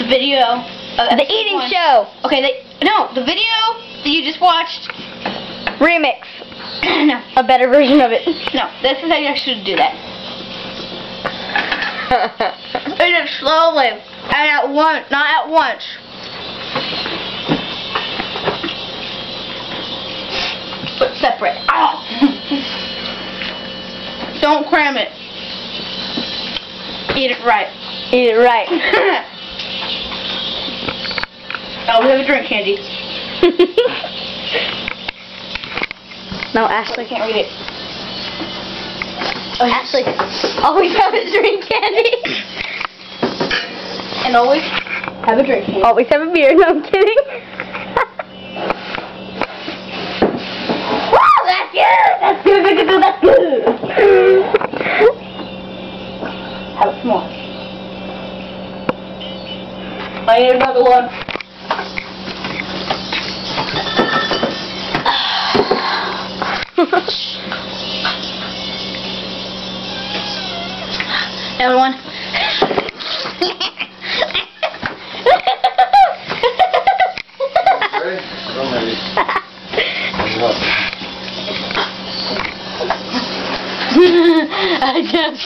video. The eating show. Okay, no, the video that you just watched. Remix. No. A better version of it. No, this is how you actually do that. Eat it slowly. And at once, not at once. But separate. Ow. Don't cram it. Eat it right. Eat it right. Oh, we have a drink, Candy. No, Ashley. I can't read it. Oh, Ashley. Always have a drink, Candy. And always have a drink, Candy. Always have a beer. No, I'm kidding. Wow, that's good. That's good. That's good. Have some more. I need another one. Another one. I just